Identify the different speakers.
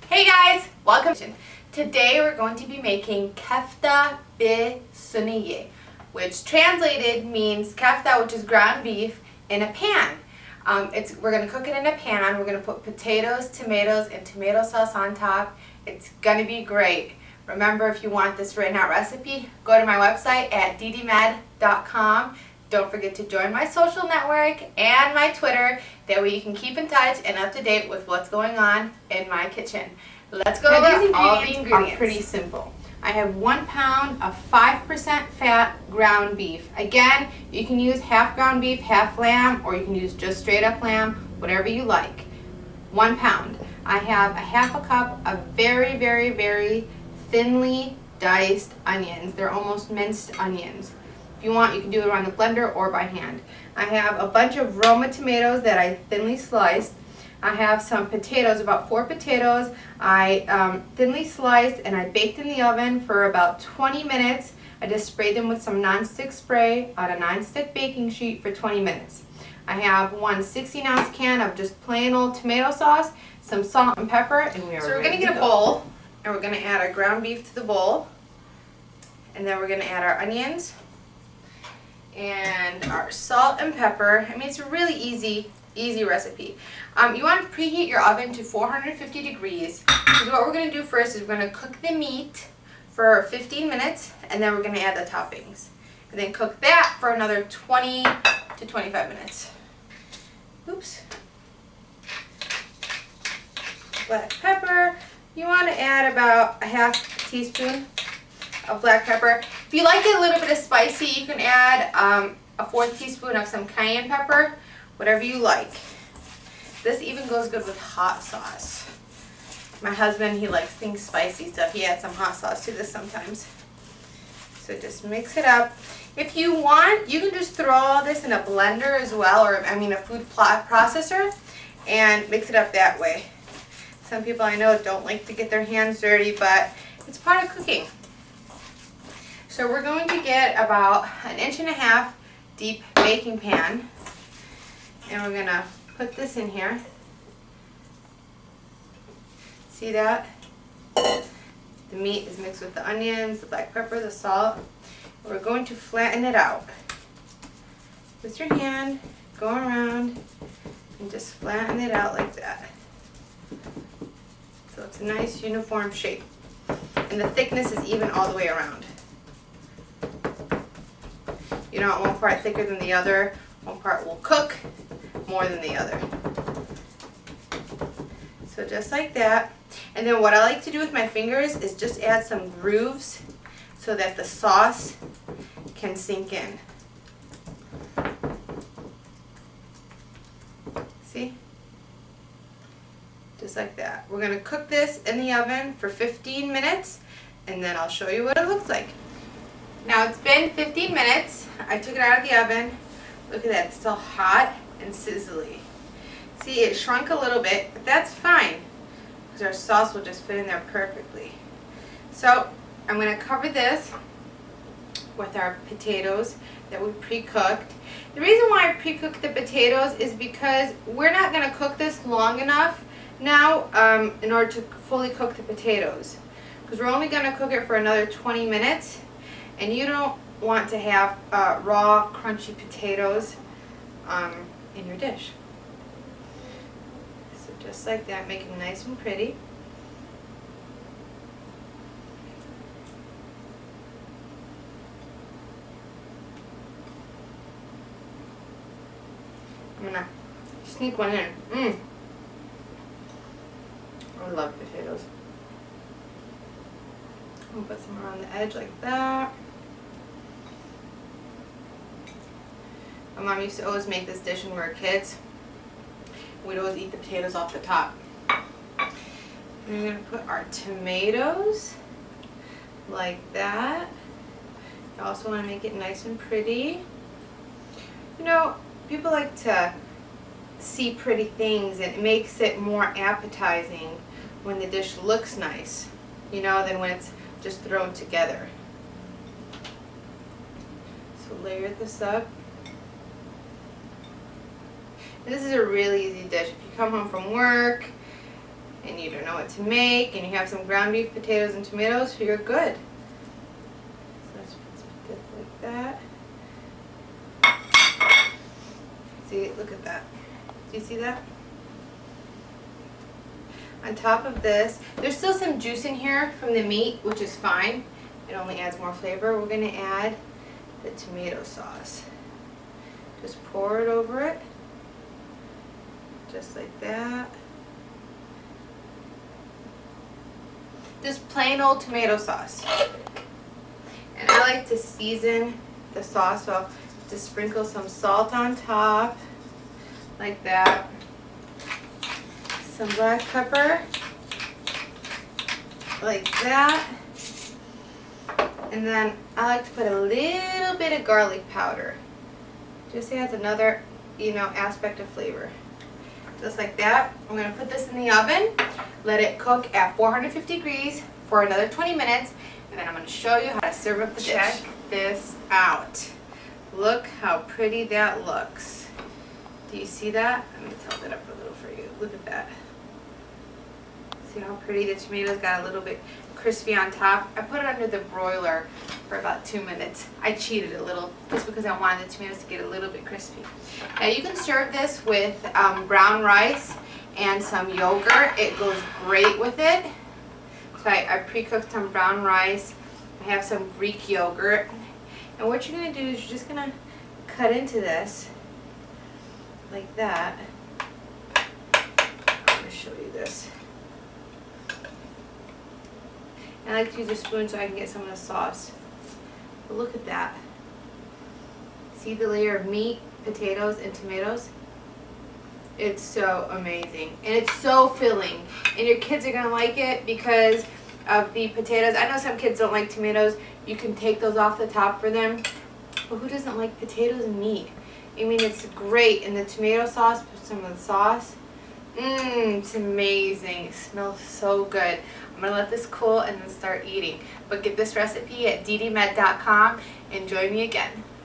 Speaker 1: Hey guys, welcome. Today we're going to be making KAFTA bil SANIEH, which translated means kafta, which is ground beef, in a pan. We're going to cook it in a pan. We're going to put potatoes, tomatoes, and tomato sauce on top. It's going to be great. Remember, if you want this written out recipe, go to my website at ddmed.com. Don't forget to join my social network and my Twitter. That way you can keep in touch and up to date with what's going on in my kitchen. Let's go over all the ingredients. Are pretty simple. I have 1 pound of 5% fat ground beef. Again, you can use half ground beef, half lamb, or you can use just straight up lamb, whatever you like. 1 pound. I have a half a cup of very, very, very thinly diced onions. They're almost minced onions. If you want, you can do it on the blender or by hand. I have a bunch of Roma tomatoes that I thinly sliced. I have some potatoes, about 4 potatoes. I thinly sliced and I baked in the oven for about 20 minutes. I just sprayed them with some nonstick spray on a nonstick baking sheet for 20 minutes. I have one 16-ounce can of just plain old tomato sauce, some salt and pepper, and we're going to get a bowl, and we're going to add our ground beef to the bowl, and then we're going to add our onions and our salt and pepper. I mean, it's a really easy recipe. You want to preheat your oven to 450 degrees. So what we're going to do first is we're going to cook the meat for 15 minutes, and then we're going to add the toppings. And then cook that for another 20 to 25 minutes. Oops. Black pepper. You want to add about a half teaspoon of black pepper. If you like it a little bit of spicy, you can add a 1/4 teaspoon of some cayenne pepper, whatever you like. This even goes good with hot sauce. My husband, he likes things spicy, so he adds some hot sauce to this sometimes. So just mix it up. If you want, you can just throw all this in a blender as well, or I mean a food processor, and mix it up that way. Some people I know don't like to get their hands dirty, but it's part of cooking. So we're going to get about 1.5 inch deep baking pan, and we're going to put this in here. See that? The meat is mixed with the onions, the black pepper, the salt. We're going to flatten it out. With your hand, go around and just flatten it out like that. So it's a nice uniform shape. And the thickness is even all the way around. You don't want one part thicker than the other. One part will cook more than the other. So just like that. And then what I like to do with my fingers is just add some grooves so that the sauce can sink in. See? Just like that. We're going to cook this in the oven for 15 minutes, and then I'll show you what it looks like. Now it's been 15 minutes. I took it out of the oven. Look at that, it's still hot and sizzly. See, it shrunk a little bit, but that's fine because our sauce will just fit in there perfectly. So I'm going to cover this with our potatoes that we pre-cooked. The reason why I pre-cooked the potatoes is because we're not going to cook this long enough now in order to fully cook the potatoes, because we're only going to cook it for another 20 minutes. And you don't want to have raw, crunchy potatoes in your dish. So just like that, make it nice and pretty. I'm going to sneak one in. I love potatoes. I'm going to put some around the edge like that. My mom used to always make this dish when we were kids. We'd always eat the potatoes off the top. And we're going to put our tomatoes like that. You also want to make it nice and pretty. You know, people like to see pretty things, and it makes it more appetizing when the dish looks nice, you know, than when it's just thrown together. So layer this up. This is a really easy dish. If you come home from work and you don't know what to make, and you have some ground beef, potatoes, and tomatoes, you're good. So let's put this like that. See, look at that. Do you see that? On top of this, there's still some juice in here from the meat, which is fine. It only adds more flavor. We're going to add the tomato sauce. Just pour it over it. Just like that. Just plain old tomato sauce. And I like to season the sauce, so just sprinkle some salt on top, like that. Some black pepper, like that. And then I like to put a little bit of garlic powder. Just adds another, aspect of flavor. Just like that. I'm going to put this in the oven, let it cook at 450 degrees for another 20 minutes, and then I'm going to show you how to serve up the dish. Check this out. Look how pretty that looks. Do you see that? Let me tilt it up a little for you. Look at that. See how pretty the tomatoes got a little bit crispy on top? I put it under the broiler for about 2 minutes. I cheated a little just because I wanted the tomatoes to get a little bit crispy. Now you can serve this with brown rice and some yogurt. It goes great with it. So I pre-cooked some brown rice. I have some Greek yogurt. And what you're going to do is you're just going to cut into this like that. I'm going to show you this. I like to use a spoon so I can get some of the sauce. But look at that. See the layer of meat, potatoes, and tomatoes? It's so amazing. And it's so filling. And your kids are going to like it because of the potatoes. I know some kids don't like tomatoes. You can take those off the top for them. But who doesn't like potatoes and meat? I mean, it's great. And the tomato sauce, put some of the sauce. It's amazing. It smells so good. I'm going to let this cool and then start eating. But get this recipe at ddmed.com and join me again.